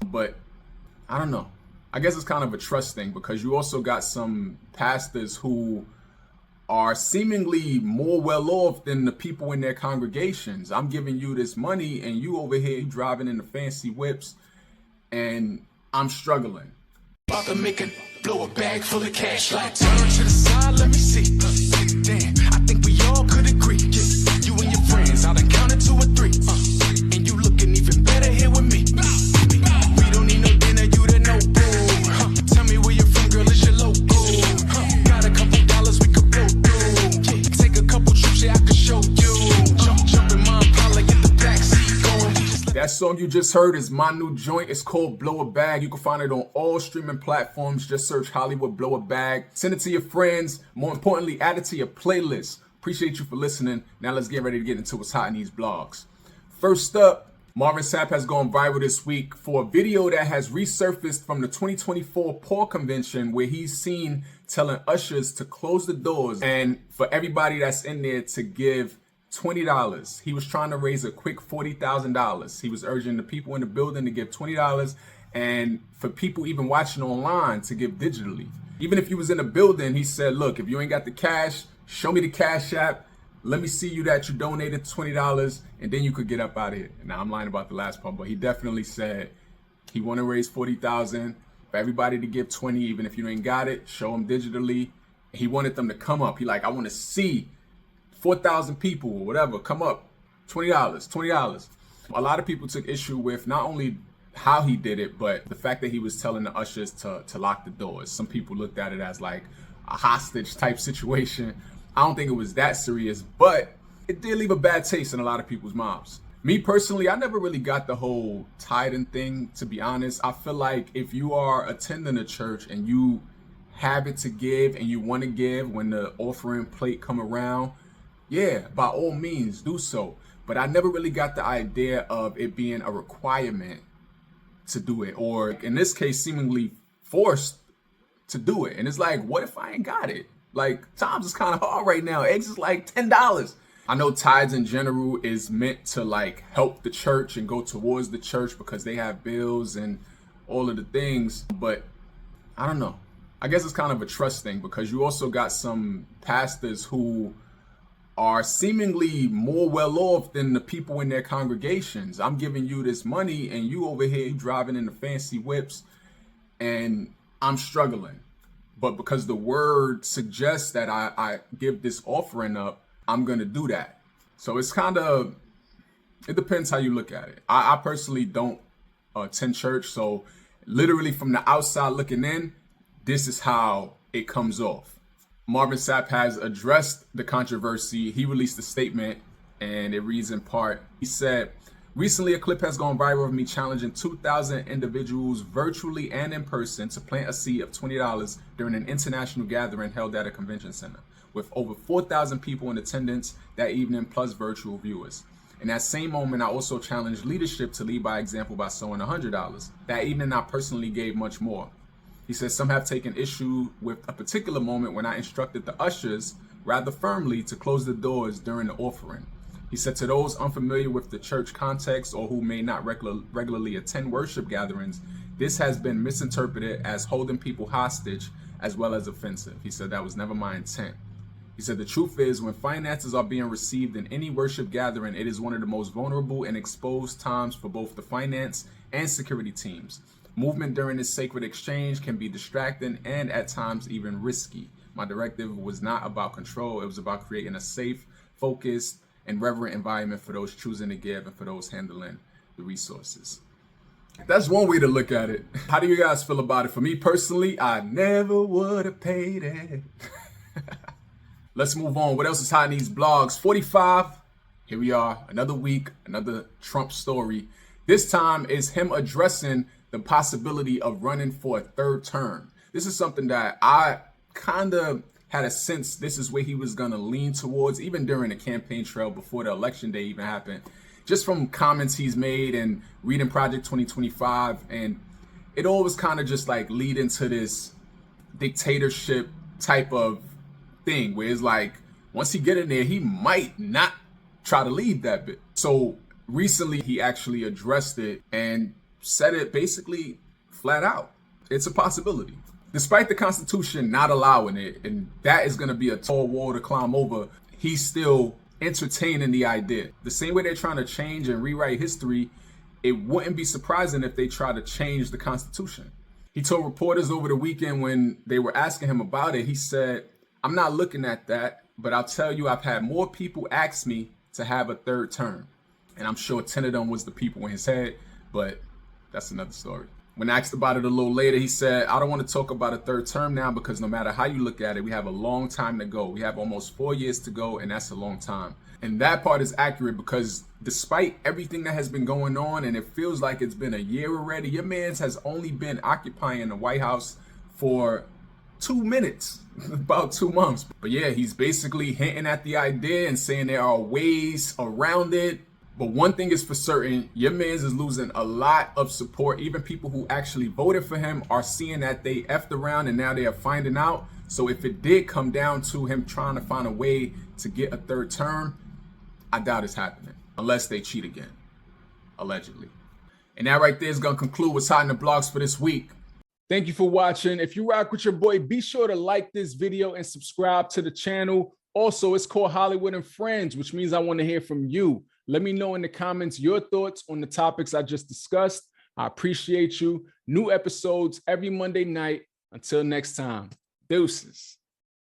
But I don't know. I guess it's kind of a trust thing, because you also got some pastors who are seemingly more well off than the people in their congregations. I'm giving you this money and you over here driving in the fancy whips, and I'm struggling. About to make it, blow a bag full of cash, like turn to the side, let me see. Damn, I think we all could agree. You and your friends, I done counted 2 or 3. And you looking even better here with me. We don't need no dinner, you the no boo. Tell me where you're from, girl, is your local? Got a couple dollars we could blow through. Take a couple trips, yeah, I could show you. Jump in my Impala, get the backseat going. That song you just heard is my new joint. It's called Blow a Bag. You can find it on all streaming platforms. Just search Hollywood Blow a Bag. Send it to your friends. More importantly, add it to your playlist. Appreciate you for listening. Now let's get ready to get into what's hot in these blogs. First up, Marvin Sapp has gone viral this week for a video that has resurfaced from the 2024 Paul Convention, where he's seen telling ushers to close the doors and for everybody that's in there to give $20. He was trying to raise a quick $40,000. He was urging the people in the building to give $20, and for people even watching online to give digitally. Even if you was in the building, he said, look, if you ain't got the cash, show me the Cash App. Let me see you that you donated $20, and then you could get up out of here. Now, I'm lying about the last part, but he definitely said he want to raise $40,000 for everybody to give 20, even if you ain't got it, show them digitally. He wanted them to come up. He like, I want to see 4,000 people or whatever, come up, $20. A lot of people took issue with not only how he did it, but the fact that he was telling the ushers to lock the doors. Some people looked at it as like a hostage type situation. I don't think it was that serious, but it did leave a bad taste in a lot of people's mouths. Me personally, I never really got the whole tithing thing, to be honest. I feel like if you are attending a church and you have it to give and you want to give when the offering plate come around, yeah, by all means, do so. But I never really got the idea of it being a requirement to do it, or in this case, seemingly forced to do it. And it's like, what if I ain't got it? Like, times is kind of hard right now. Eggs is like $10. I know tithes in general is meant to like help the church and go towards the church because they have bills and all of the things. But I don't know. I guess it's kind of a trust thing, because you also got some pastors who are seemingly more well off than the people in their congregations. I'm giving you this money and you over here driving in the fancy whips, and I'm struggling. But because the word suggests that I give this offering up, I'm going to do that. So it's kind of, it depends how you look at it. I personally don't attend church. So literally from the outside looking in, this is how it comes off. Marvin Sapp has addressed the controversy. He released a statement, and it reads in part, he said, recently a clip has gone viral of me challenging 2,000 individuals virtually and in person to plant a seed of $20 during an international gathering held at a convention center, with over 4,000 people in attendance that evening plus virtual viewers. In that same moment, I also challenged leadership to lead by example by sowing $100. That evening, I personally gave much more. He says some have taken issue with a particular moment when I instructed the ushers rather firmly to close the doors during the offering. He said to those unfamiliar with the church context or who may not regularly attend worship gatherings, this has been misinterpreted as holding people hostage as well as offensive. He said that was never my intent. He said the truth is, when finances are being received in any worship gathering, it is one of the most vulnerable and exposed times for both the finance and security teams. Movement during this sacred exchange can be distracting and at times even risky. My directive was not about control. It was about creating a safe, focused, and reverent environment for those choosing to give and for those handling the resources. That's one way to look at it. How do you guys feel about it? For me personally, I never would have paid it. Let's move on. What else is hot in these blogs? 45. Here we are. Another week, another Trump story. This time is him addressing the possibility of running for a third term. This is something that I kind of had a sense this is where he was going to lean towards, even during the campaign trail before the election day even happened. Just from comments he's made and reading Project 2025, and it all was kind of just like lead into this dictatorship type of thing where it's like, once he get in there, he might not try to lead that bit. So recently he actually addressed it, and said it basically flat out. It's a possibility. Despite the Constitution not allowing it, and that is going to be a tall wall to climb over, he's still entertaining the idea. The same way they're trying to change and rewrite history, it wouldn't be surprising if they try to change the Constitution. He told reporters over the weekend when they were asking him about it, he said, "I'm not looking at that, but I'll tell you I've had more people ask me to have a third term." And I'm sure 10 of them was the people in his head, but that's another story. When asked about it a little later, he said, "I don't want to talk about a third term now because no matter how you look at it, we have a long time to go. We have almost 4 years to go, and that's a long time." And that part is accurate because despite everything that has been going on, and it feels like it's been a year already, your man's has only been occupying the White House for 2 minutes, about 2 months. But yeah, he's basically hinting at the idea and saying there are ways around it. But one thing is for certain, your man's is losing a lot of support. Even people who actually voted for him are seeing that they effed around and now they are finding out. So if it did come down to him trying to find a way to get a third term, I doubt it's happening. Unless they cheat again. Allegedly. And that right there is going to conclude what's hot in the blogs for this week. Thank you for watching. If you rock with your boy, be sure to like this video and subscribe to the channel. Also, it's called Holliewood and Friends, which means I want to hear from you. Let me know in the comments your thoughts on the topics I just discussed. I appreciate you. New episodes every Monday night. Until next time, deuces.